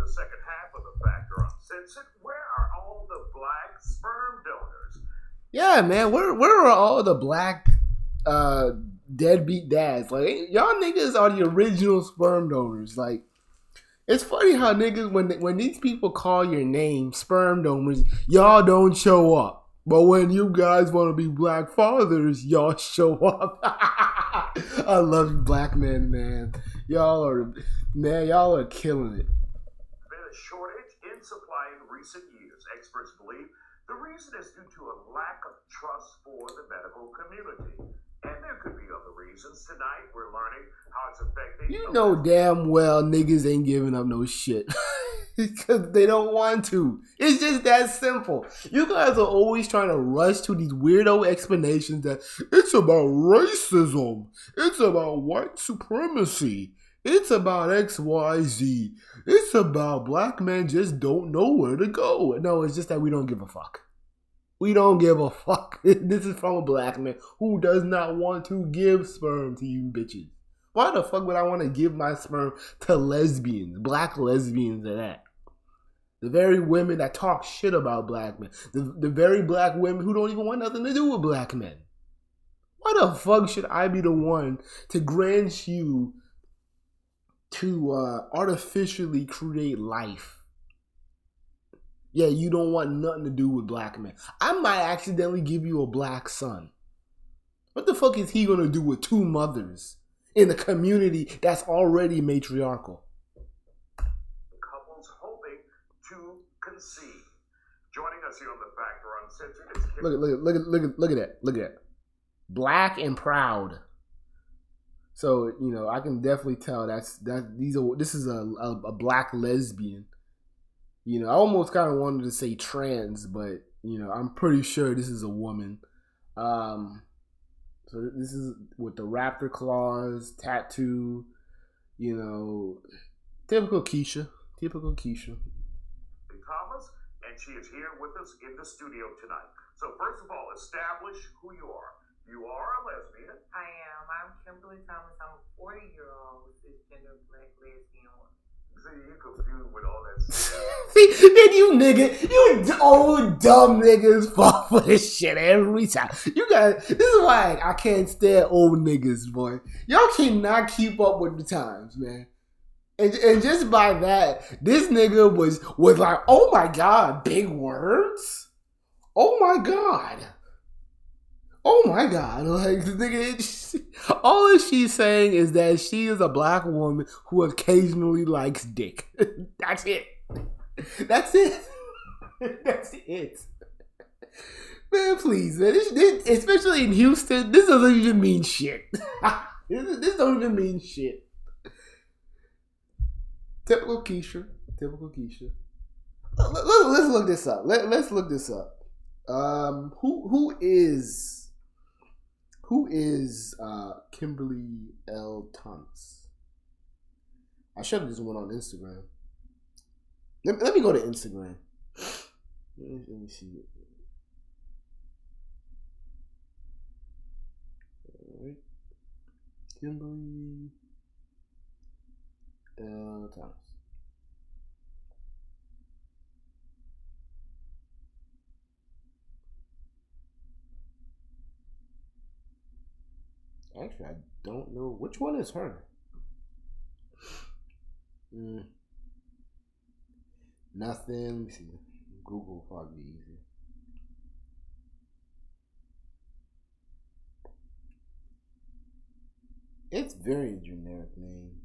the second half of the Factor Uncensored. Where are all the black sperm donors? Yeah, man. Where are all the black deadbeat dads? Like, y'all niggas are the original sperm donors. Like, it's funny how niggas when these people call your name sperm donors, y'all don't show up. But when you guys want to be black fathers, y'all show up. I love you, black men, man. Y'all are killing it. Been a shortage in supply in recent years. Experts believe the reason is due to a lack of trust for the medical community. And there could be other reasons. Tonight, we're learning how it's affecting... You know damn well niggas ain't giving up no shit. Because they don't want to. It's just that simple. You guys are always trying to rush to these weirdo explanations that it's about racism. It's about white supremacy. It's about XYZ. It's about black men just don't know where to go. No, it's just that we don't give a fuck. We don't give a fuck. This is from a black man who does not want to give sperm to you bitches. Why the fuck would I want to give my sperm to lesbians? Black lesbians are that. The very women that talk shit about black men. The very black women who don't even want nothing to do with black men. Why the fuck should I be the one to grant you to artificially create life? Yeah, you don't want nothing to do with black men. I might accidentally give you a black son. What the fuck is he gonna do with two mothers in a community that's already matriarchal? Couples hoping to conceive. Joining us here on the Factor Uncensored is Look at that. Black and proud. So, you know, I can definitely tell this is a black lesbian. You know, I almost kind of wanted to say trans, but, you know, I'm pretty sure this is a woman. So this is with the raptor claws, tattoo, you know, typical Keisha. Thomas, and she is here with us in the studio tonight. So first of all, establish who you are. You are a lesbian. I am. I'm Kimberly Thomas. I'm a 40-year-old cisgender black lesbian woman. See, you confused with all that shit. See, then you old dumb niggas fall for this shit every time. You guys, this is why I can't stand old niggas, boy. Y'all cannot keep up with the times, man. And just by that, this nigga was like, oh my god, big words? Oh my god. Like, the nigga, all that she's saying is that she is a black woman who occasionally likes dick. That's it. Man, please, man. This, especially in Houston, this doesn't even mean shit. This don't even mean shit. Typical Keisha. Let's look this up. Let's look this up. Who is Kimberly L. Thomas? I should have just went on Instagram. Let me go to Instagram. Let me see. All right. Kimberly L. Thomas. Actually, I don't know. Which one is her? Nothing. Let me see. Google will probably be easier. It's very generic name.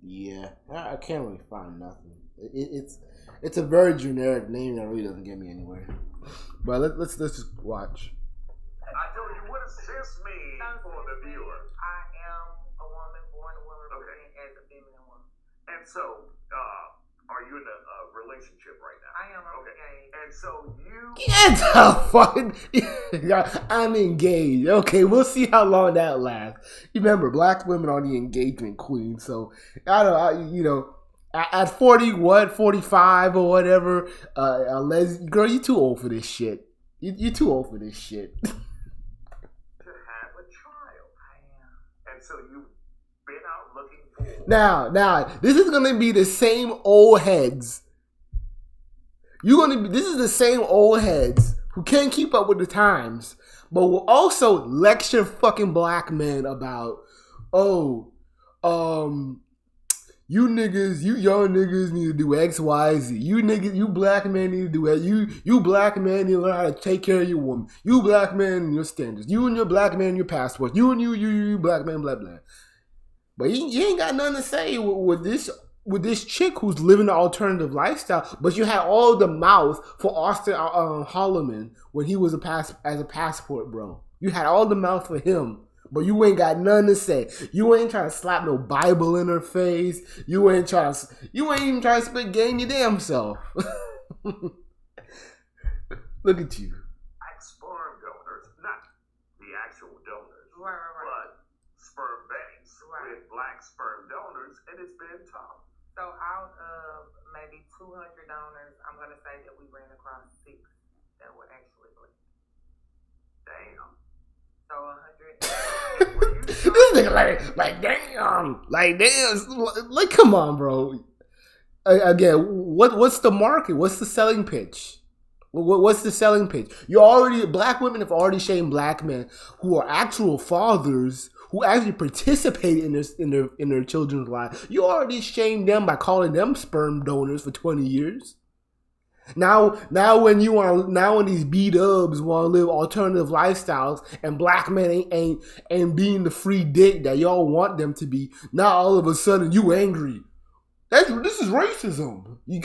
Yeah, I can't really find nothing. It's a very generic name that really doesn't get me anywhere. But let's just watch. I told you, what does this mean for the viewer? I am a woman, born a woman, okay, as a feminine woman. And so, are you in a relationship right now? I am. Okay. And so you... Get the fucking... I'm engaged. Okay, we'll see how long that lasts. Remember, black women are the engagement queen. So, At 40, 45 or whatever, girl, you too old for this shit. You too old for this shit. To have a child. I am. And so you've been out looking for... Now, this is gonna be the same old heads. This is the same old heads who can't keep up with the times, but will also lecture fucking black men about, you niggas, you young niggas need to do X, Y, Z. You niggas, you black men need to do that. You black men need to learn how to take care of your woman. You black men and your standards. You and your black man and your passports. You black man, blah, blah. But you ain't got nothing to say with this chick who's living an alternative lifestyle. But you had all the mouth for Austin Holloman when he was as a passport bro. You had all the mouth for him. But you ain't got nothing to say. You ain't trying to slap no Bible in her face. You ain't even trying to spit game your damn self. Look at you. Black sperm donors, not the actual donors, Right. but sperm banks with black sperm donors, and it's been tough. So out of maybe 200 donors, I'm going to say that we ran across 6 that were actually black. Damn. So 100. This nigga like damn, like come on, bro. Again, what's the market? What's the selling pitch? What's the selling pitch? Black women have already shamed black men who are actual fathers who actually participate in their children's lives. You already shamed them by calling them sperm donors for 20 years. Now when these B-dubs want to live alternative lifestyles and black men ain't being the free dick that y'all want them to be, now all of a sudden you angry. This is racism. You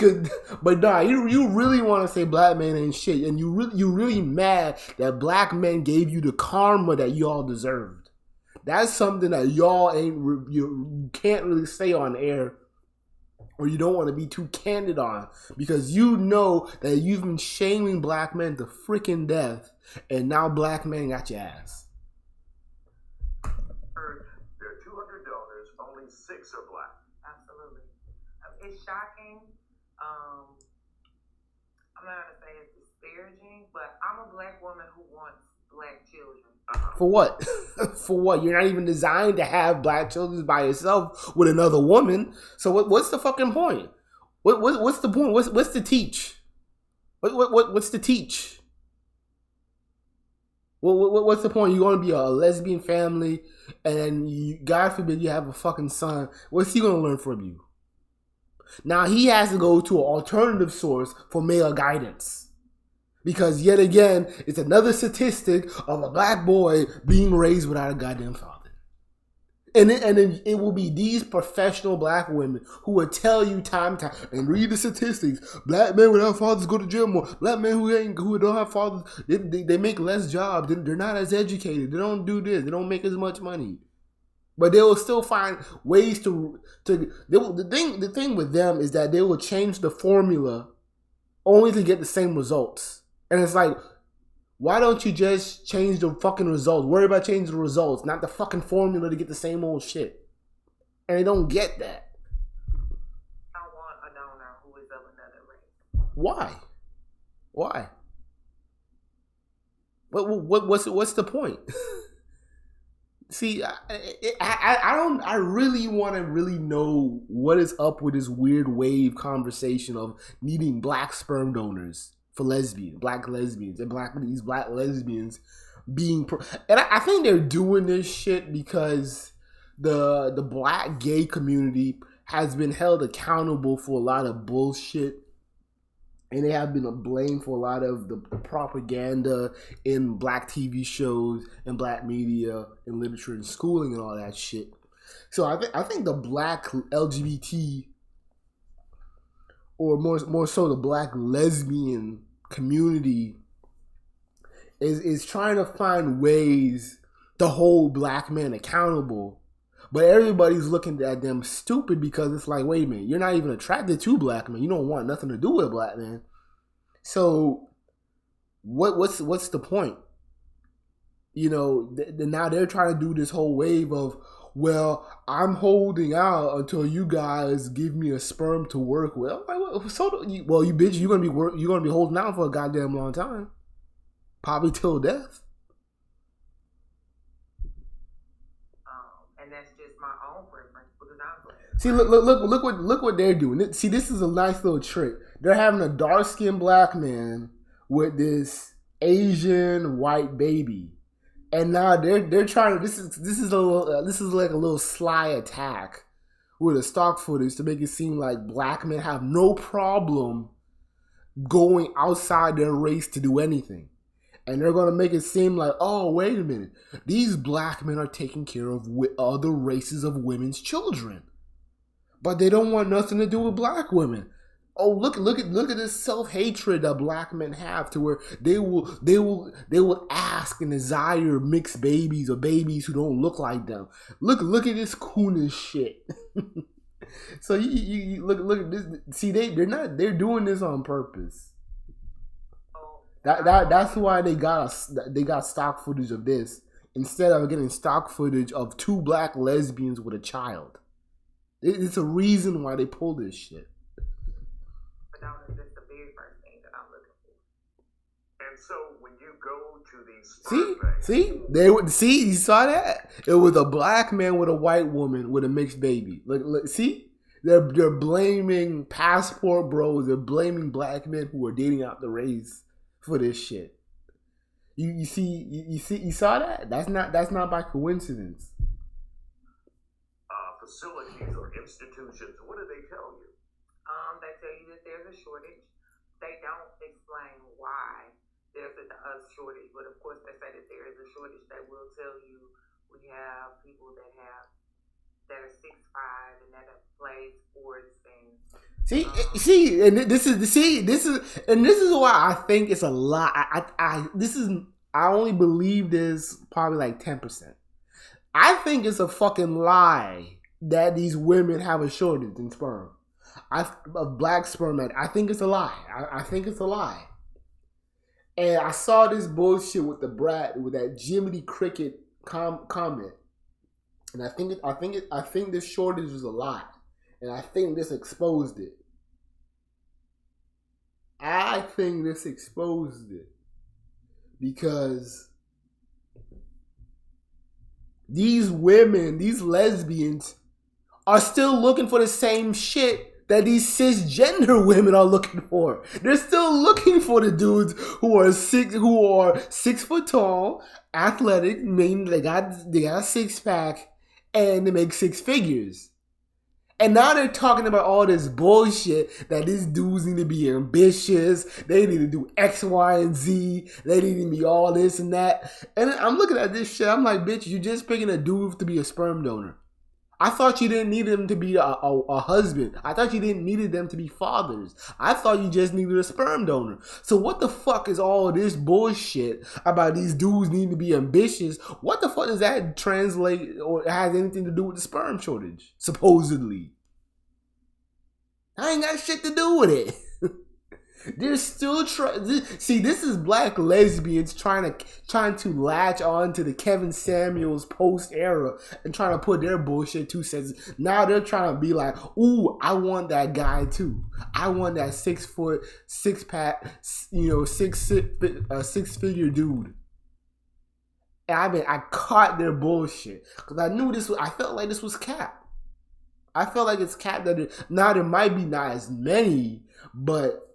really want to say black men ain't shit, and you really mad that black men gave you the karma that y'all deserved. That's something that y'all you can't really say on air. Or you don't want to be too candid on, because you know that you've been shaming black men to freaking death, and now black men got your ass. There are 200 donors, only 6 are black. Absolutely. It's shocking. I'm not going to say it's disparaging, but I'm a black woman who wants black children. For what? For what? You're not even designed to have black children by yourself with another woman. So what's the fucking point? What's the point? What's the teach? What's the teach? What's the point? You're going to be a lesbian family, and God forbid you have a fucking son. What's he going to learn from you? Now he has to go to an alternative source for male guidance. Because yet again, it's another statistic of a black boy being raised without a goddamn father. And then it will be these professional black women who will tell you time and read the statistics. Black men without fathers go to jail more. Black men who don't have fathers, they make less jobs. They're not as educated. They don't do this. They don't make as much money. But they will still find ways the thing with them is that they will change the formula only to get the same results. And it's like, why don't you just change the fucking results? Worry about changing the results, not the fucking formula to get the same old shit. And they don't get that. I want a donor who is of another race. Why? What's the point? See, I really want to really know what is up with this weird wave conversation of needing black sperm donors for black lesbians, and these black lesbians being and I think they're doing this shit because the black gay community has been held accountable for a lot of bullshit, and they have been blamed for a lot of the propaganda in black TV shows and black media and literature and schooling and all that shit. So I think the black LGBT, or more so the black lesbian community, is trying to find ways to hold black men accountable. But everybody's looking at them stupid because it's like, wait a minute, you're not even attracted to black men. You don't want nothing to do with black men. So what's the point? You know, now they're trying to do this whole wave of, well, I'm holding out until you guys give me a sperm to work with. I'm like, well, you bitch, you're gonna be holding out for a goddamn long time, probably till death. And that's just my own preference because I'm black. See, look what they're doing. See, this is a nice little trick. They're having a dark-skinned black man with this Asian white baby, and now they're trying to. This is like a little sly attack with a stock footage to make it seem like black men have no problem going outside their race to do anything. And they're going to make it seem like, oh, wait a minute. These black men are taking care of other races of women's children. But they don't want nothing to do with black women. Oh, look at this self-hatred that black men have, to where they will ask and desire mixed babies or babies who don't look like them. Look at this coonish shit. So you look at this. See, they're doing this on purpose. That's why they got stock footage of this instead of getting stock footage of two black lesbians with a child. It's a reason why they pull this shit. But now that's the very first thing that I'm looking for. And so when you go to these see, you saw that? It was a black man with a white woman with a mixed baby. Look, see? They're blaming passport bros. They're blaming black men who are dating out the race for this shit. You saw that? That's not by coincidence. Facilities or institutions, what do they tell you? They tell you that there's a shortage. They don't explain why there's a shortage, but of course they say that there is a shortage. They will tell you we have people that are 6'5" and that have played sports and this is why I think it's a lot. I only believe this probably like 10%. I think it's a fucking lie that these women have a shortage in sperm. Of black sperm. I think it's a lie. I think it's a lie. And I saw this bullshit with that Jiminy Cricket comment, and I think this shortage was a lie, and I think this exposed it. I think this exposed it because these women, these lesbians, are still looking for the same shit that these cisgender women are looking for. They're still looking for the dudes who are 6 foot tall, athletic, meaning they got a six pack, and they make six figures. And now they're talking about all this bullshit that these dudes need to be ambitious. They need to do X, Y, and Z. They need to be all this and that. And I'm looking at this shit. I'm like, bitch, you're just picking a dude to be a sperm donor. I thought you didn't need them to be a husband. I thought you didn't need them to be fathers. I thought you just needed a sperm donor. So what the fuck is all this bullshit about these dudes needing to be ambitious? What the fuck does that translate or has anything to do with the sperm shortage? Supposedly. I ain't got shit to do with it. They're still trying. See, this is black lesbians trying to latch on to the Kevin Samuels post era and trying to put their bullshit 2 cents. Now they're trying to be like, ooh, I want that guy too. I want that 6 foot, 6 pack, six figure dude. And I caught their bullshit because I knew this was. I felt like this was cap. I felt like it's cap that now there might be not as many, but.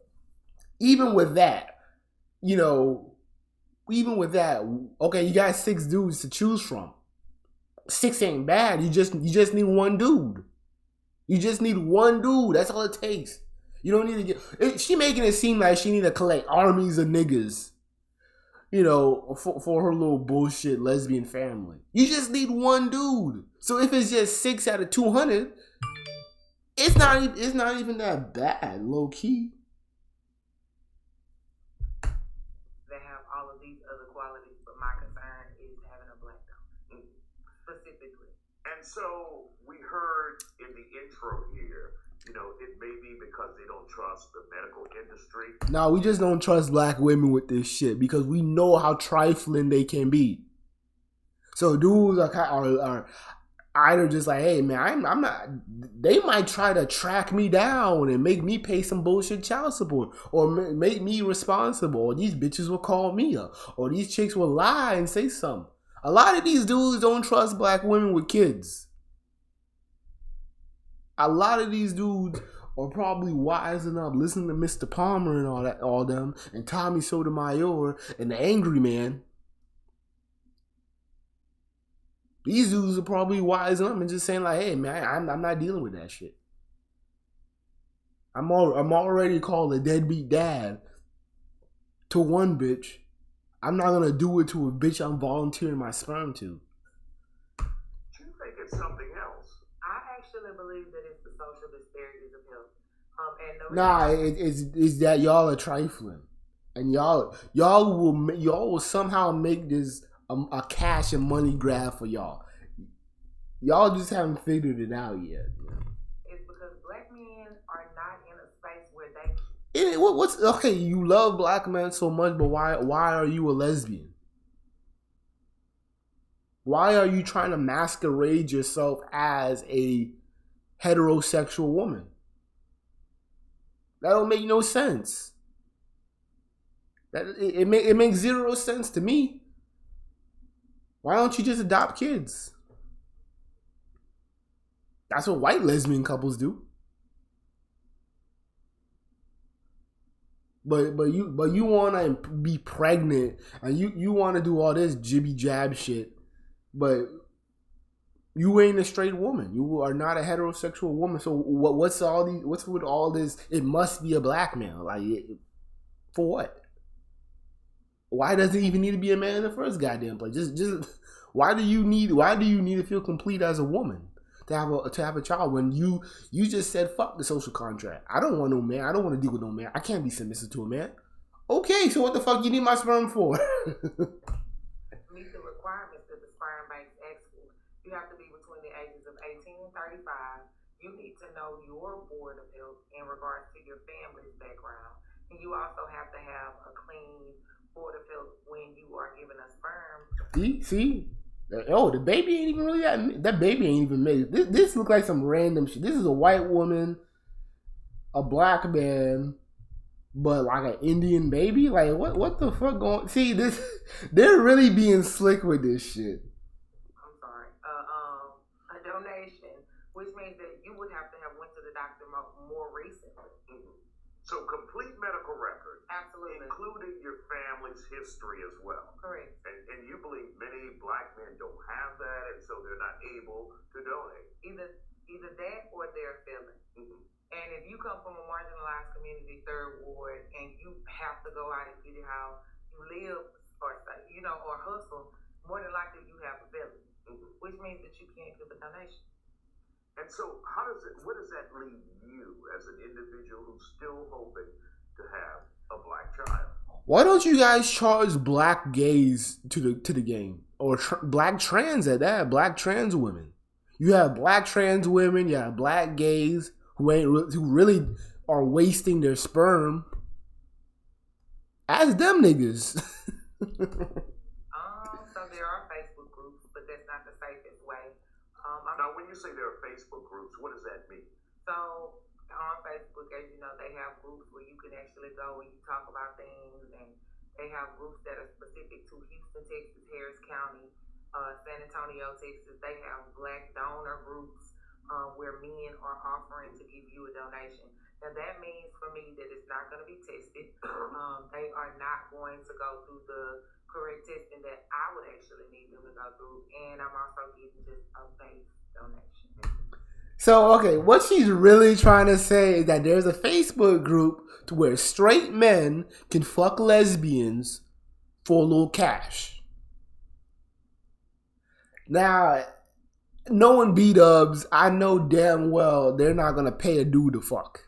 Even with that, okay, you got 6 dudes to choose from. 6 ain't bad. You just need one dude. You just need one dude. That's all it takes. You don't need to get. She making it seem like she need to collect armies of niggas, for her little bullshit lesbian family. You just need one dude. So if it's just 6 out of 200, it's not even that bad, low key. So we heard in the intro here, it may be because they don't trust the medical industry. No, we just don't trust black women with this shit because we know how trifling they can be. So dudes are Either just like, hey man, I'm not. They might try to track me down and make me pay some bullshit child support, or make me responsible, or these bitches will call me up, or these chicks will lie and say something. A lot of these dudes don't trust black women with kids. A lot of these dudes are probably wising up, listening to Mr. Palmer and all them, and Tommy Sotomayor and the Angry Man. These dudes are probably wising up and just saying like, "Hey man, I'm not dealing with that shit. I'm already called a deadbeat dad to one bitch. I'm not gonna do it to a bitch I'm volunteering my sperm to." Do you think it's something else? I actually believe that it's the social disparities of health. It's that y'all are trifling, and y'all will somehow make this a cash and money grab for y'all. Y'all just haven't figured it out yet. It's because black men are not in a space where they. What's okay? You love black men so much, but why are you a lesbian? Why are you trying to masquerade yourself as a heterosexual woman? That don't make no sense. It makes zero sense to me. Why don't you just adopt kids? That's what white lesbian couples do. But you want to be pregnant and you want to do all this jibby jab shit, but you ain't a straight woman. You are not a heterosexual woman. So what's with all this? It must be a black man. Like, for what? Why does it even need to be a man in the first goddamn place? Just why do you need to feel complete as a woman to have a child when you just said fuck the social contract? I don't want no man. I don't want to deal with no man. I can't be submissive to a man. Okay, so what the fuck you need my sperm for? Meet the requirements that the sperm banks ask for. You have to be between the ages of 18 and 35. You need to know your board of health in regards to your family's background, and you also have to have a clean board of health when you are given a sperm. See? Oh, the baby ain't even really that baby ain't even made it. This looks like some random shit. This is a white woman, a black man, but like an Indian baby. Like what the fuck going? See this? They're really being slick with this shit. I'm sorry. A donation, which means that you would have to have went to the doctor more recently. Mm-hmm. So complete medical record. Absolutely. Including your family's history as well. Correct. And you believe many black men don't have that, and so they're not able to donate. Either that or they're failing. Mm-hmm. And if you come from a marginalized community, third ward, and you have to go out and get it how you live or hustle, more than likely you have a felony, which means that you can't give a donation. And so what does that leave you as an individual who's still hoping to have a black child? Why don't you guys charge black gays to the game, or black trans at that? Black trans women. You have black trans women. You have black gays who really are wasting their sperm. Ask them niggas. So there are Facebook groups, but that's not the safest way. Now, when you say there are Facebook groups, what does that mean? So on Facebook, as you know, they have groups where you can actually go and you talk about things, and they have groups that are specific to Houston, Texas, Harris County, San Antonio, Texas. They have black donor groups where men are offering to give you a donation. Now that means for me that it's not going to be tested. They are not going to go through the correct testing that I would actually need them to go through, and I'm also getting just a base donation. So, okay, what she's really trying to say is that there's a Facebook group to where straight men can fuck lesbians for a little cash. Now, knowing B-dubs, I know damn well they're not going to pay a dude to fuck.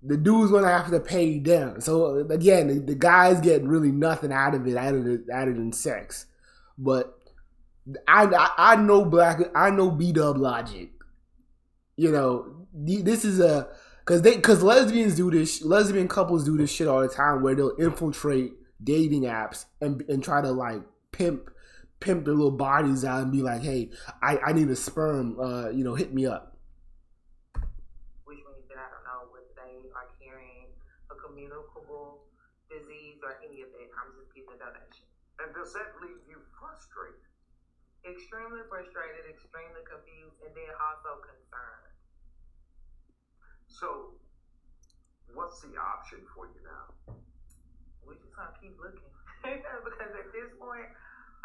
The dude's going to have to pay them. So, again, the guy's getting really nothing out of it other than sex. But I know B-dub logic. You know, this is because lesbians do this. Lesbian couples do this shit all the time, where they'll infiltrate dating apps and try to like pimp pimp their little bodies out and be like, hey, I need a sperm, hit me up. Which means that I don't know whether they are carrying a communicable disease or any of that. I'm just getting a donation. And does that leave you frustrated? Extremely frustrated, extremely confused, and then also concerned. So, what's the option for you now? We just gonna keep looking. Because at this point,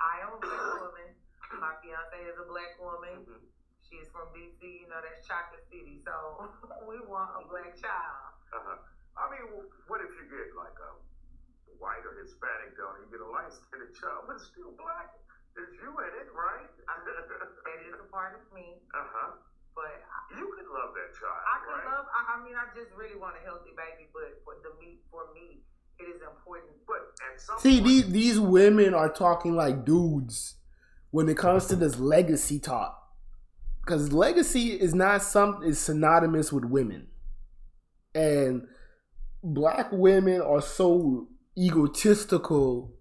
I am a black woman. My fiance is a black woman. Mm-hmm. She's from DC, that's Chocolate City. So we want a black child. Uh-huh. I mean, what if you get like a white or Hispanic donor, you get a light-skinned child, but still black? There's you in it, right? That is a part of me. Uh-huh. But you could love that child, I could right? I just really want a healthy baby, but for me, it is important. But at some See, point, these women are talking like dudes when it comes to this legacy talk. Because legacy is not is synonymous with women. And black women are so egotistical,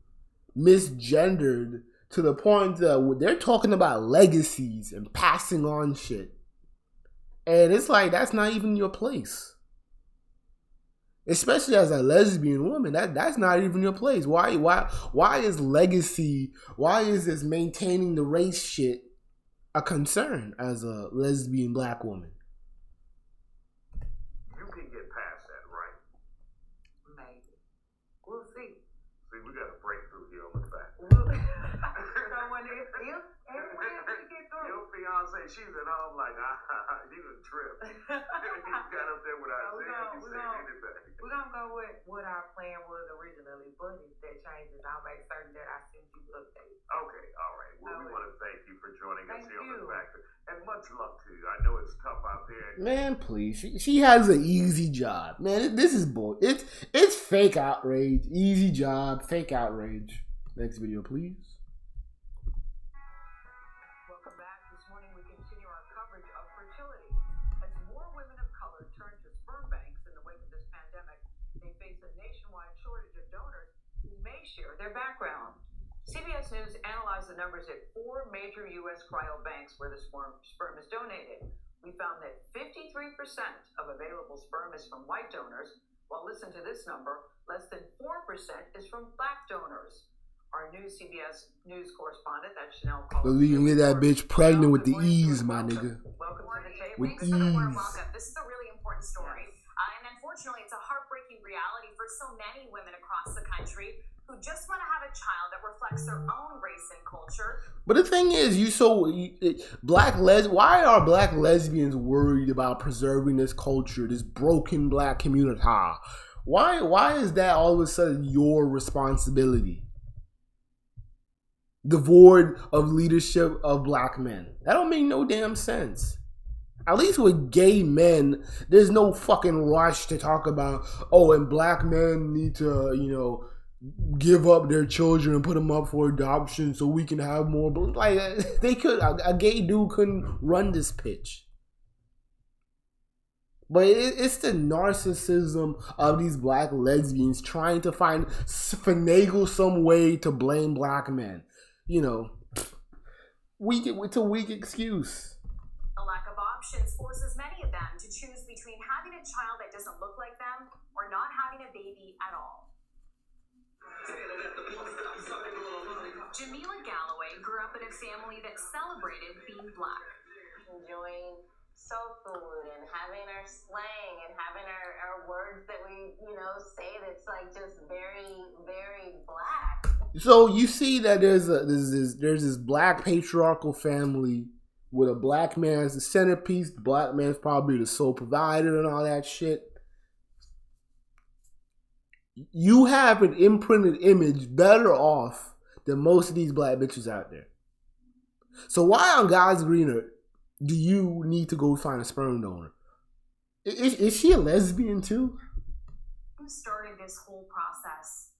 misgendered, to the point that they're talking about legacies and passing on shit. And it's like, that's not even your place. Especially as a lesbian woman, that's not even your place. Why is legacy, why is this maintaining the race shit a concern as a lesbian black woman? you can get past that, right? Maybe. We'll see. See, we got a breakthrough here on the back. So when if we get through. Your fiance, she's at home like, you done tripped. You got up there without saying anything. We're going to go with what our plan was originally, but if that changes, I'll make certain that I send you updates. Okay, all right. Well, we want to thank you for joining us Thank here on you. The Factor. And much luck to you. I know it's tough out there. Man, please. She has an easy job. Man, this is bull. It's fake outrage. Easy job, fake outrage. Next video, please. Welcome back. This morning we continue our coverage of fertility. As more women of color turn to sperm banks in the wake of this pandemic, they face a nationwide shortage of donors who may share their background. CBS News analyzed the numbers at 4 major U.S. cryobanks where the sperm is donated. We found that 53% of available sperm is from white donors, while listen to this number, less than 4% is from black donors. Our new CBS News correspondent, that's Chanel Collins. Believe you can get that bitch pregnant with the ease, my nigga. Welcome to the table. With Thanks for the warm ease. welcome. This is a really important story. And unfortunately, it's a heartbreaking reality for so many women across the country who just want to have a child that reflects their own race and culture. But the thing is, why are black lesbians worried about preserving this culture, this broken black communitah? Why is that all of a sudden your responsibility? Devoid of leadership of black men. That don't make no damn sense. At least with gay men, there's no fucking rush to talk about, and black men need to, give up their children and put them up for adoption so we can have more. Like, a gay dude couldn't run this pitch. But it's the narcissism of these black lesbians trying to finagle some way to blame black men. It's a weak excuse. A lack of options forces many of them to choose between having a child that doesn't look like them or not having a baby at all. Jamila Galloway grew up in a family that celebrated being black. Enjoying soul food and having our slang and having our words that we, say that's like just very, very black. So you see that there's this black patriarchal family with a black man as the centerpiece. The black man's probably the sole provider and all that shit. You have an imprinted image better off than most of these black bitches out there. So why on God's green earth do you need to go find a sperm donor? Is she a lesbian too? Who started this whole process?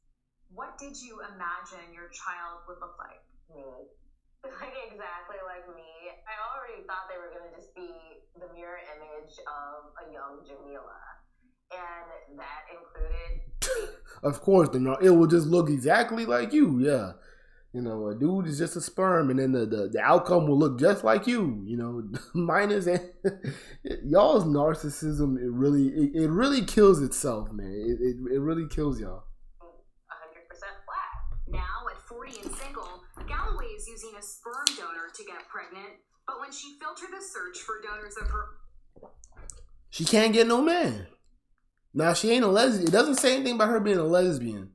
What did you imagine your child would look like? Me. Like exactly like me. I already thought they were going to just be the mirror image of a young Jamila. And that included... Of course, it will just look exactly like you, yeah. You know, a dude is just a sperm, and then the outcome will look just like you. You know, minus y'all's narcissism. It really kills itself, man. It really kills y'all. 100% black. Now, at 40 and single, Galloway is using a sperm donor to get pregnant, but when she filtered the search for donors of her... She can't get no man. Now, she ain't a lesbian. It doesn't say anything about her being a lesbian.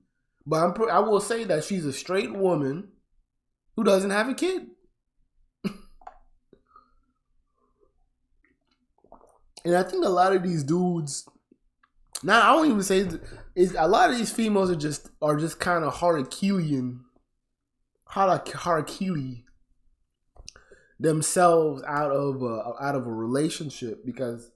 But I will say that she's a straight woman who doesn't have a kid. And I think a lot of these dudes... Now, I won't even say... a lot of these females are just kind of harakili themselves out of a relationship, because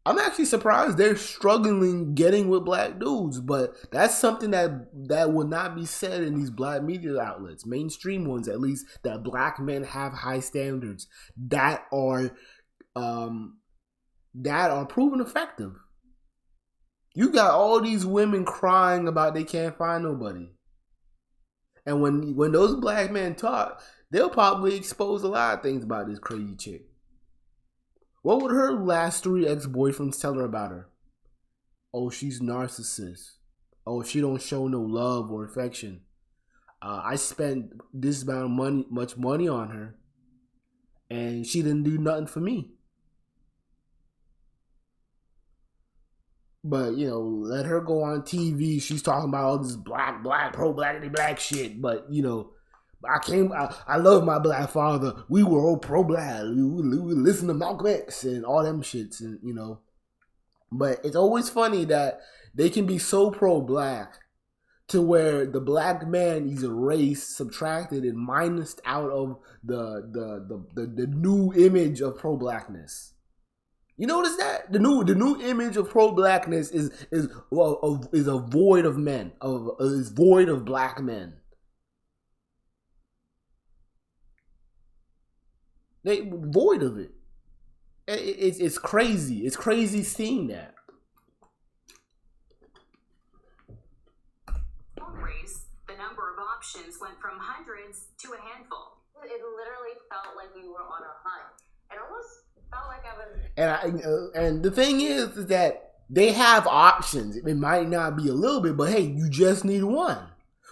I'm actually surprised they're struggling getting with black dudes, but that's something that will not be said in these black media outlets, mainstream ones at least, that black men have high standards that are proven effective. You got all these women crying about they can't find nobody. And when those black men talk, they'll probably expose a lot of things about this crazy chick. What would her last 3 ex-boyfriends tell her about her? Oh, she's narcissist. Oh, she don't show no love or affection. I spent this amount of much money on her, and she didn't do nothing for me. But, you know, let her go on TV. She's talking about all this black, pro-blackity black shit. But, you know, I love my black father. We were all pro-black. We listen to Malcolm X and all them shits, and you know. But it's always funny that they can be so pro-black to where the black man is erased, subtracted, and minused out of the new image of pro-blackness. You notice that the new image of pro-blackness is a void of men, is void of black men. They void of it. It's crazy. It's crazy seeing that. Race, the number of options went from hundreds to a handful. It literally felt like we were on a hunt. It almost felt like I was. And the thing is that they have options. It might not be a little bit, but hey, you just need one.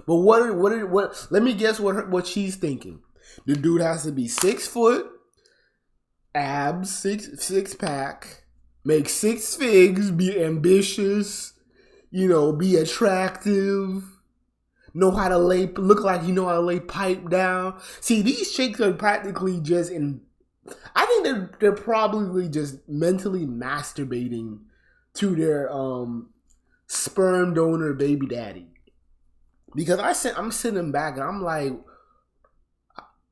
But what? Let me guess what she's thinking. The dude has to be 6 foot, abs, six pack, make 6 figs, be ambitious, you know, be attractive, know how to look like you know how to lay pipe down. See, these chicks are practically just I think they're probably just mentally masturbating to their sperm donor baby daddy. Because I'm sitting back and I'm like,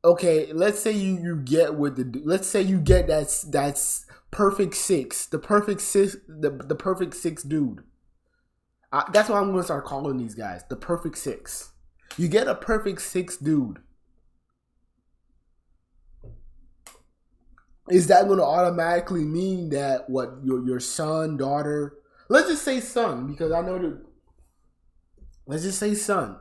okay, let's say you get with let's say you get that's perfect 6, the perfect 6, the perfect 6 dude. That's what I'm gonna start calling these guys, the perfect 6. You get a perfect 6 dude. Is that going to automatically mean that what your son, daughter, let's just say son, because I know that, let's just say son,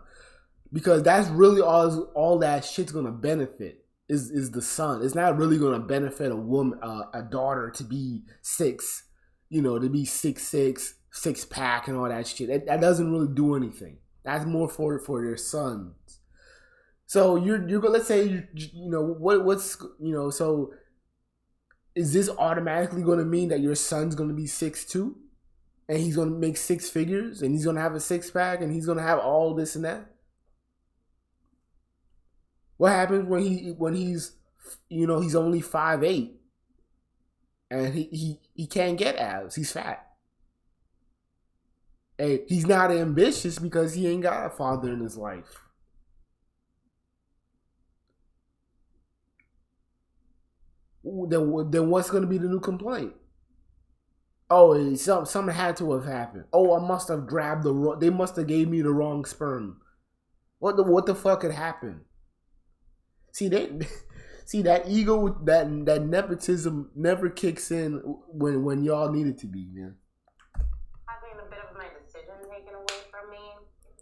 because that's really all that shit's going to benefit is the son. It's not really going to benefit a woman, a daughter to be 6, you know, to be 6'6", 6 pack and all that shit. That doesn't really do anything. That's more for their sons. So you're let's say you know what's you know so. Is this automatically going to mean that your son's going to be 6'2", and he's going to make 6 figures, and he's going to have a 6-pack, and he's going to have all this and that? What happens when he's you know he's only 5'8", and he can't get abs? He's fat, and he's not ambitious because he ain't got a father in his life. Then what's going to be the new complaint? Oh, something had to have happened. Oh, I must have grabbed they must have gave me the wrong sperm. What the fuck had happened? See that ego, that nepotism never kicks in when y'all need it to be, man. Having a bit of my decision taken away from me.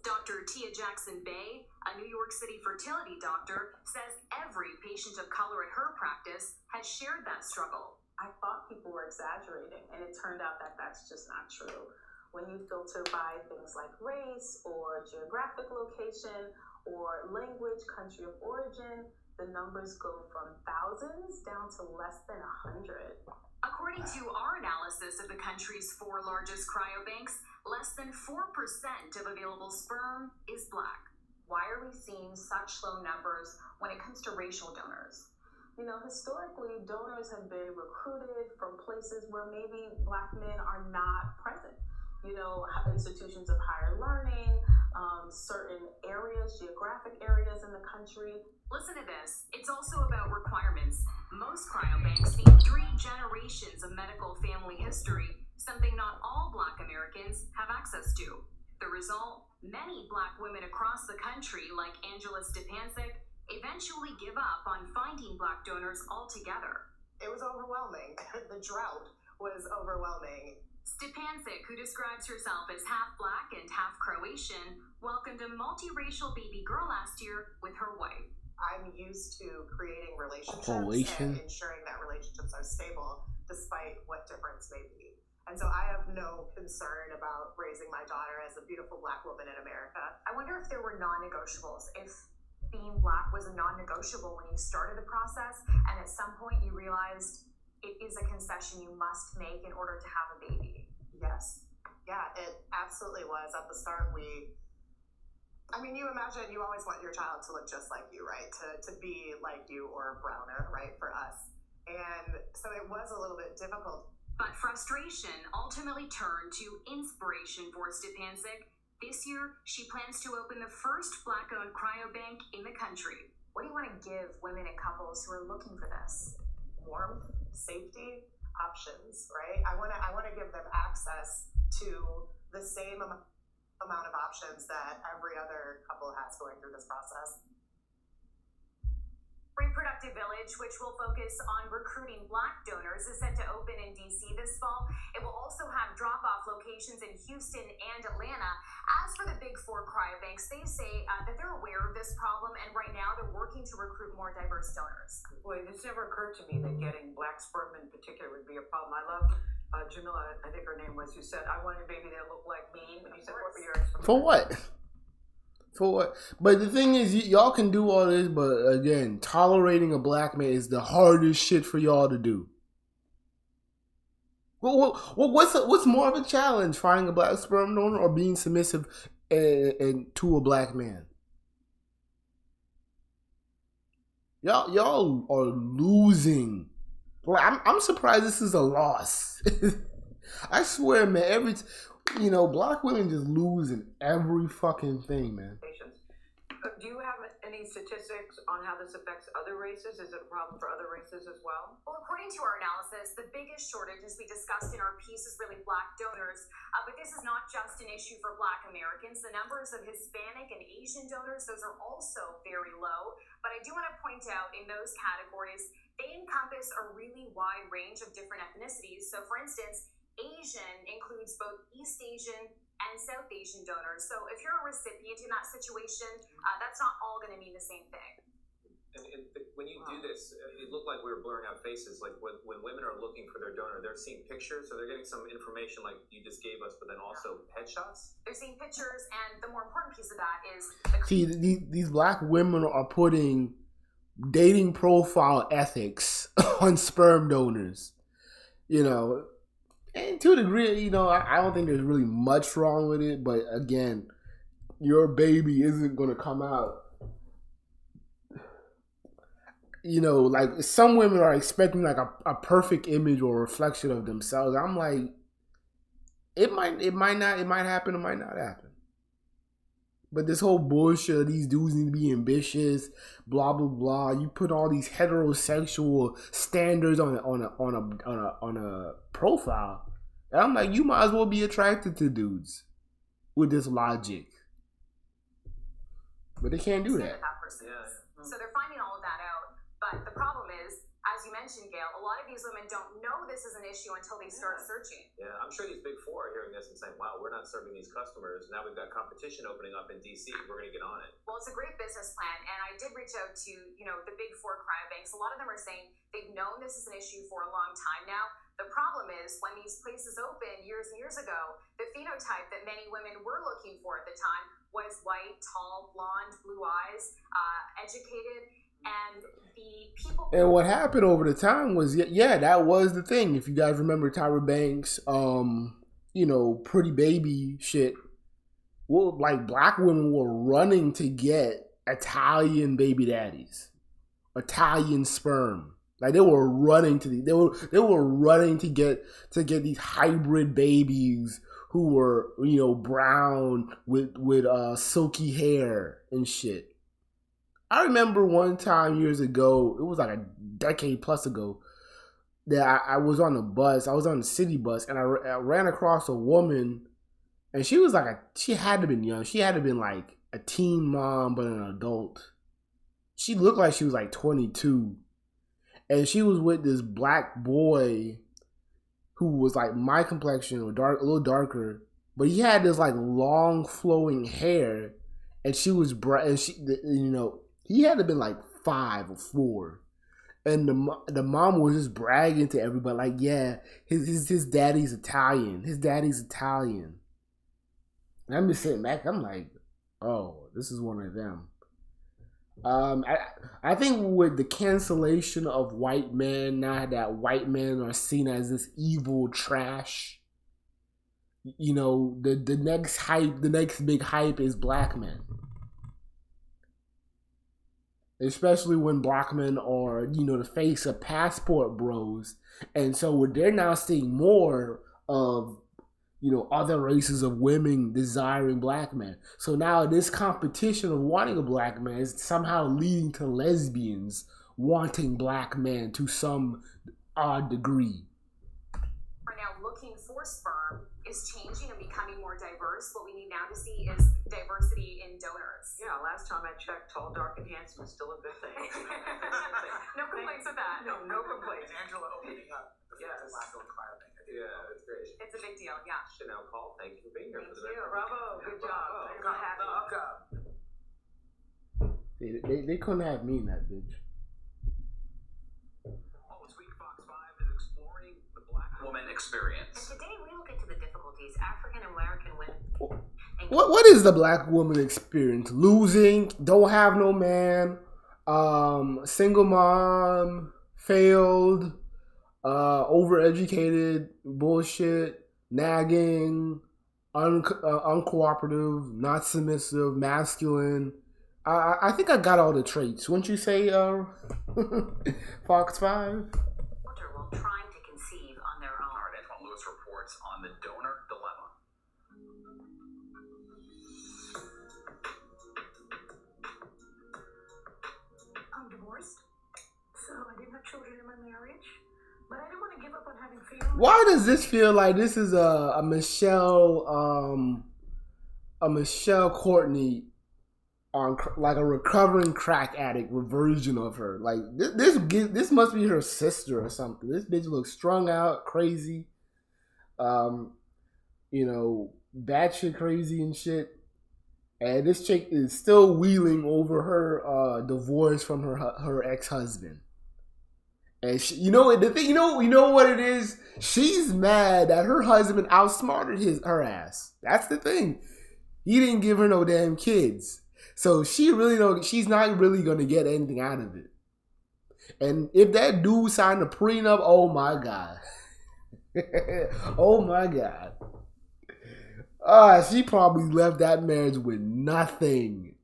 Dr. Tia Jackson Bay, a New York City fertility doctor, says every patient of color at her practice has shared that struggle. I thought people were exaggerating, and it turned out that that's just not true. When you filter by things like race or geographic location or language, country of origin, the numbers go from thousands down to less than 100. According to our analysis of the country's 4 largest cryobanks, less than 4% of available sperm is Black. Why are we seeing such low numbers when it comes to racial donors? You know, historically, donors have been recruited from places where maybe Black men are not present. You know, institutions of higher learning, certain areas, geographic areas in the country. Listen to this. It's also about requirements. Most cryobanks need 3 generations of medical family history, something not all Black Americans have access to. The result, many Black women across the country, like Angela Stepancic, eventually give up on finding Black donors altogether. It was overwhelming. The drought was overwhelming. Stepancic, who describes herself as half Black and half Croatian, welcomed a multiracial baby girl last year with her wife. I'm used to creating relationships Croatian. and ensuring that relationships are stable despite what difference may be. And so I have no concern about raising my daughter as a beautiful Black woman in America. I wonder if there were non-negotiables, if being Black was a non-negotiable when you started the process, and at some point you realized it is a concession you must make in order to have a baby. Yes. Yeah, it absolutely was. At the start, you imagine you always want your child to look just like you, right? To be like you or browner, right, for us. And so it was a little bit difficult. But frustration ultimately turned to inspiration for Stepancic. This year, she plans to open the first Black-owned cryobank in the country. What do you want to give women and couples who are looking for this? Warmth, safety, options, right? I want to give them access to the same amount of options that every other couple has going through this process. Reproductive Village, which will focus on recruiting Black donors, is set to open in D.C. this fall. It will also have drop-off locations in Houston and Atlanta. As for the Big 4 cryobanks, they say that they're aware of this problem, and right now they're working to recruit more diverse donors. Boy, this never occurred to me that getting Black sperm in particular would be a problem. I love Jamila, I think her name was, who said, I want a baby that looked like me. And you said, what were your expectations? For what? For what? But the thing is, y'all can do all this, but again, tolerating a Black man is the hardest shit for y'all to do. What's more of a challenge, finding a Black sperm donor or being submissive to a Black man? Y'all are losing. I'm surprised this is a loss. I swear, man. Black women just lose in every fucking thing, man. Do you have any statistics on how this affects other races? Is it a problem for other races as well? Well, according to our analysis, the biggest shortage, as we discussed in our piece, is really Black donors. But this is not just an issue for Black Americans. The numbers of Hispanic and Asian donors, those are also very low. But I do want to point out in those categories, they encompass a really wide range of different ethnicities. So, for instance, Asian includes both East Asian and South Asian donors. So if you're a recipient in that situation, that's not all going to mean the same thing. And when you do this, it looked like we were blurring out faces. Like when women are looking for their donor, they're seeing pictures, so they're getting some information like you just gave us, but then also headshots. They're seeing pictures, and the more important piece of that is these Black women are putting dating profile ethics on sperm donors. And to a degree, I don't think there's really much wrong with it. But again, your baby isn't going to come out. Like some women are expecting like a perfect image or reflection of themselves. I'm like, it might happen, it might not happen. But this whole bullshit of these dudes need to be ambitious, blah blah blah. You put all these heterosexual standards on a profile, and I'm like, you might as well be attracted to dudes with this logic. But they can't do that. So they're finding all of that out. But the problem is, as as you mentioned, Gail, a lot of these women don't know this is an issue until they start searching. Yeah, I'm sure these big four are hearing this and saying, wow, we're not serving these customers. Now we've got competition opening up in DC. We're going to get on it. Well, it's a great business plan, and I did reach out to, the big four cryobanks. A lot of them are saying they've known this is an issue for a long time now. The problem is when these places opened years and years ago, the phenotype that many women were looking for at the time was white, tall, blonde, blue eyes, educated, and the people. And what happened over the time was, that was the thing. If you guys remember Tyra Banks, pretty baby shit. Well, like black women were running to get Italian baby daddies, Italian sperm. Like they were running to they were running to get these hybrid babies who were brown with silky hair and shit. I remember one time years ago, it was like a decade plus ago, that I was on a bus. I was on the city bus, and I ran across a woman, and she was she had to have been young. She had to have been like a teen mom, but an adult. She looked like she was like 22. And she was with this black boy who was like my complexion, or a little darker, but he had this like long flowing hair, and she was bright. And he had to have been like 5 or 4, and the mom was just bragging to everybody like, yeah, his daddy's Italian. His daddy's Italian. And I'm just sitting back. I'm like, oh, this is one of them. I think with the cancellation of white men, now that white men are seen as this evil trash, the next big hype is black men. Especially when black men are, the face of passport bros. And so they're now seeing more of, other races of women desiring black men. So now this competition of wanting a black man is somehow leading to lesbians wanting black men to some odd degree. Are now looking for sperm is changing and becoming more diverse. What we need now to see is diversity in donors. Yeah, last time I checked, tall, dark, and handsome is still a good thing. No complaints with that. No complaints. Angela opening up the first black-owned cryobank. Yeah, it's great. It's a big deal, yeah. Chanel Call, thank you for being here. Thank for the you. Bravo, good job. Thanks for having me. They couldn't have me in that bitch. This week, Fox 5 is exploring the black woman experience. And today we look into the difficulties African American women. What is the black woman experience? Losing, don't have no man, single mom, failed, overeducated, bullshit, nagging, uncooperative, not submissive, masculine. I think I got all the traits. Wouldn't you say, Fox 5? While trying to conceive on their own. Our Antoine Lewis reports on the donor dilemma. I'm divorced, so I didn't have children in my marriage, but I didn't want to give up on having feelings. Why does this feel like this is a Michelle Courtney on like a recovering crack addict version of her? Like this must be her sister or something. This bitch looks strung out, crazy, batshit crazy and shit. And this chick is still wheeling over her divorce from her ex-husband. And she, the thing, what it is? She's mad that her husband outsmarted her ass. That's the thing. He didn't give her no damn kids. So she's not really gonna get anything out of it. And if that dude signed a prenup, oh my God. Oh my God. She probably left that marriage with nothing.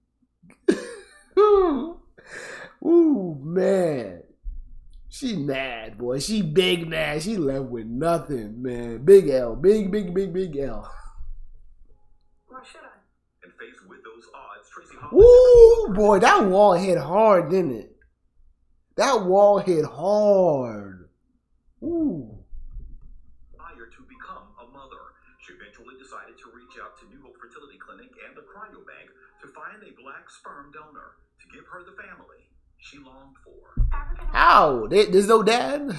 Ooh, man. She mad, boy. She big mad. She left with nothing, man. Big L. Big L. Why should I? And faced with those odds, Tracy Ooh, boy, that wall hit hard, didn't it? That wall hit hard. Ooh. To become a mother. She eventually decided to reach out to New Hope Fertility Clinic and the cryobank to find a black sperm donor to give her the family she longed for. How? There's no dad?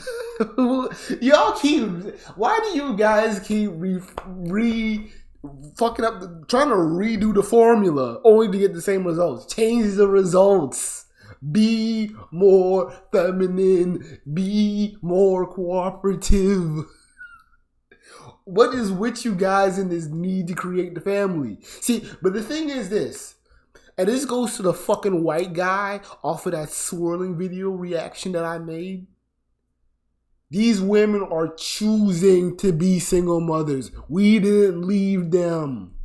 Y'all keep... Why do you guys keep fucking up, trying to redo the formula only to get the same results? Change the results. Be more feminine. Be more cooperative. What is with you guys in this need to create the family? See, but the thing is this, and this goes to the fucking white guy off of that swirling video reaction that I made. These women are choosing to be single mothers. We didn't leave them.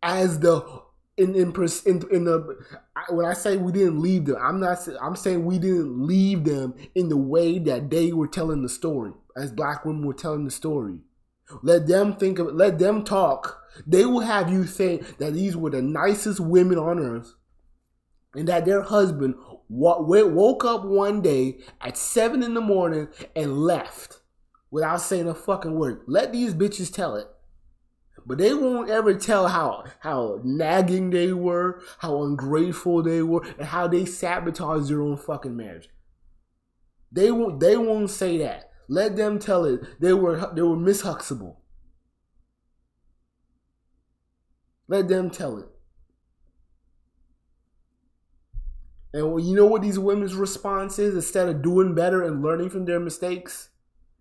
As the in the when I say we didn't leave them, I'm saying we didn't leave them in the way that they were telling the story, as black women were telling the story. Let them think of it, let them talk. They will have you think that these were the nicest women on earth, and that their husband woke up one day at 7 a.m. and left without saying a fucking word. Let these bitches tell it. But they won't ever tell how nagging they were, how ungrateful they were, and how they sabotaged their own fucking marriage. They won't say that. Let them tell it. They were Miss Huxtable. Let them tell it. And you know what these women's response is? Instead of doing better and learning from their mistakes,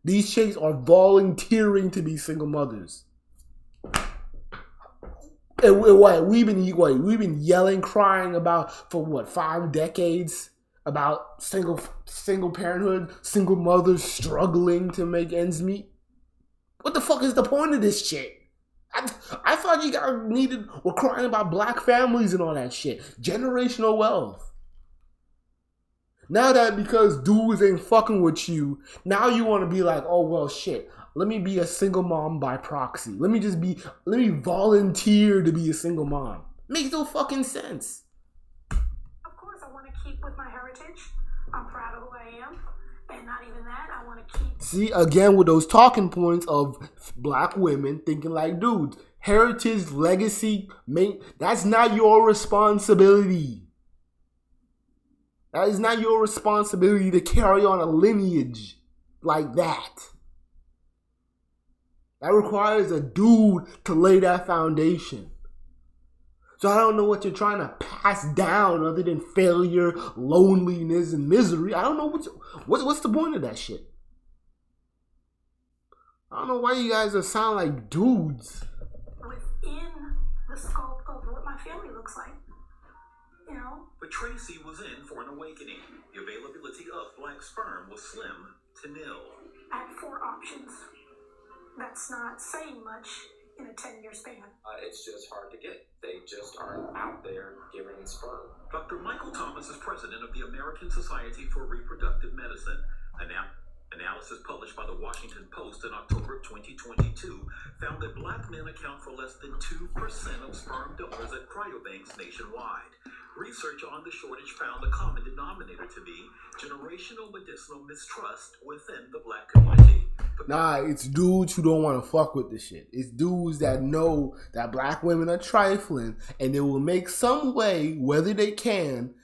these chicks are volunteering to be single mothers. And we've been yelling, crying about for 5 decades about single parenthood, single mothers struggling to make ends meet. What the fuck is the point of this shit? I thought you guys were crying about black families and all that shit, generational wealth. Now that because dudes ain't fucking with you, now you want to be like, oh well, shit. Let me be a single mom by proxy. Let me volunteer to be a single mom. Makes no fucking sense. Of course, I want to keep with my heritage. I'm proud of who I am. And not even that, I want to keep... See, again, with those talking points of black women thinking like dudes. Heritage, legacy, that's not your responsibility. That is not your responsibility to carry on a lineage like that. That requires a dude to lay that foundation. So I don't know what you're trying to pass down other than failure, loneliness, and misery. I don't know what's the point of that shit. I don't know why you guys sound like dudes. Within the scope of what my family looks like, you know. But Tracy was in for an awakening. The availability of black sperm was slim to nil. I had 4 options. That's not saying much in a 10-year span. It's just hard to get. They just aren't out there giving sperm. Dr. Michael Thomas is president of the American Society for Reproductive Medicine. Analysis published by the Washington Post in October of 2022 found that black men account for less than 2% of sperm donors at cryobanks nationwide. Research on the shortage found the common denominator to be generational medicinal mistrust within the black community. Nah, it's dudes who don't want to fuck with this shit. It's dudes that know that black women are trifling and they will make some way, whether they can,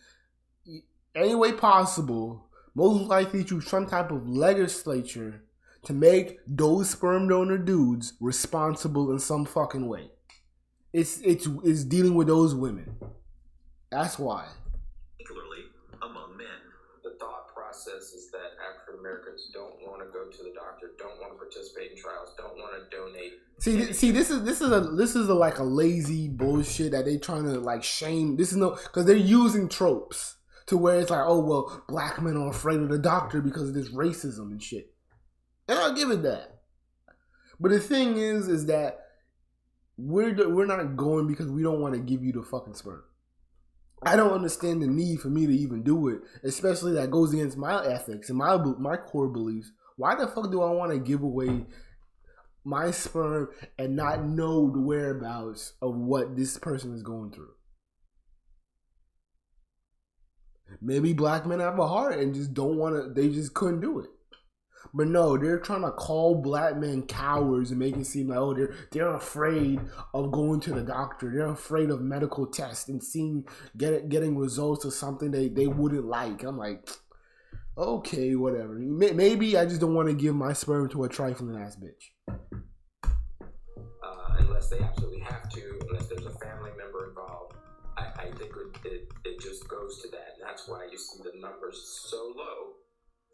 any way possible, most likely through some type of legislature, to make those sperm donor dudes responsible in some fucking way. It's dealing with those women. That's why. Particularly among men. The thought process is that African Americans don't want to go to the doctor, don't want to participate in trials, don't want to donate. See, this is like a lazy bullshit that they trying to like shame. This is because they're using tropes to where it's like, oh well, black men are afraid of the doctor because of this racism and shit. And I'll give it that. But the thing is that we're not going because we don't want to give you the fucking sperm. I don't understand the need for me to even do it, especially that goes against my ethics and my core beliefs. Why the fuck do I want to give away my sperm and not know the whereabouts of what this person is going through? Maybe black men have a heart and just don't want to, they just couldn't do it. But no, they're trying to call black men cowards and make it seem like, oh, they're afraid of going to the doctor. They're afraid of medical tests and getting results of something they wouldn't like. I'm like, okay, whatever. Maybe I just don't want to give my sperm to a trifling ass bitch. Unless they absolutely have to, unless there's a family member involved. I think it just goes to that. And that's why you see the numbers so low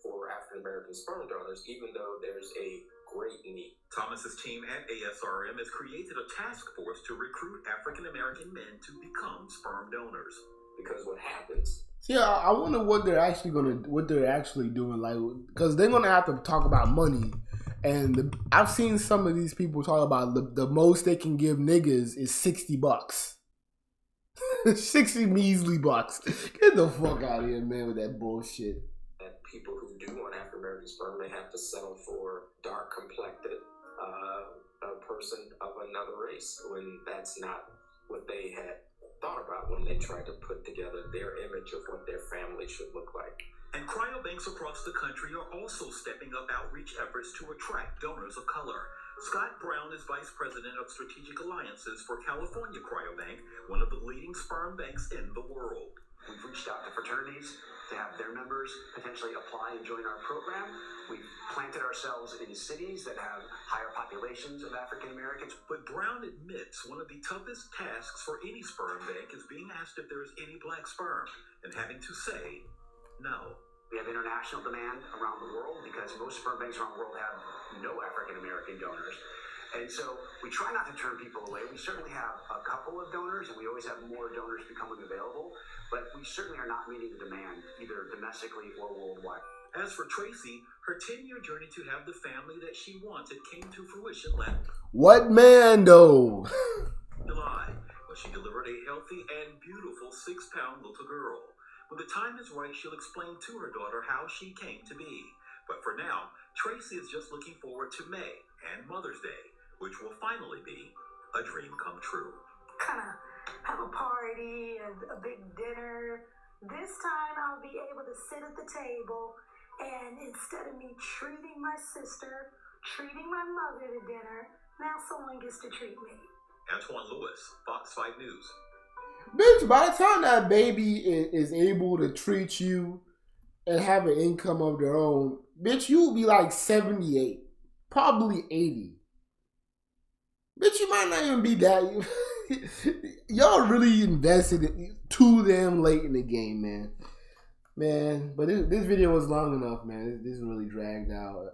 for African American sperm donors, even though there's a great need. Thomas's team at ASRM has created a task force to recruit African American men to become sperm donors. Because what happens? Yeah, I wonder what they're actually doing, like, because they're gonna have to talk about money. And I've seen some of these people talk about the most they can give niggas is $60. 60 measly bucks. Get the fuck out of here, man, with that bullshit. And people who do want African American sperm, they have to settle for dark complected a person of another race when that's not what they had thought about when they tried to put together their image of what their family should look like. And cryobanks across the country are also stepping up outreach efforts to attract donors of color. Scott Brown is Vice President of Strategic Alliances for California Cryobank, one of the leading sperm banks in the world. We've reached out to fraternities to have their members potentially apply and join our program. We've planted ourselves in cities that have higher populations of African Americans. But Brown admits one of the toughest tasks for any sperm bank is being asked if there is any black sperm and having to say no. We have international demand around the world because most sperm banks around the world have no African American donors. And so we try not to turn people away. We certainly have a couple of donors, and we always have more donors becoming available, but we certainly are not meeting the demand, either domestically or worldwide. As for Tracy, her 10-year journey to have the family that she wanted came to fruition last What man, though? July, when she delivered a healthy and beautiful 6-pound little girl. When the time is right, she'll explain to her daughter how she came to be. But for now, Tracy is just looking forward to May and Mother's Day, which will finally be a dream come true. Kind of have a party and a big dinner. This time I'll be able to sit at the table, and instead of me treating my sister, treating my mother to dinner, now someone gets to treat me. Antoine Lewis, Fox 5 News. Bitch, by the time that baby is able to treat you and have an income of their own, bitch, you'll be like 78, probably 80. Bitch, you might not even be that. Y'all really invested too damn late in the game, man. Man, but this video was long enough, man. This really dragged out.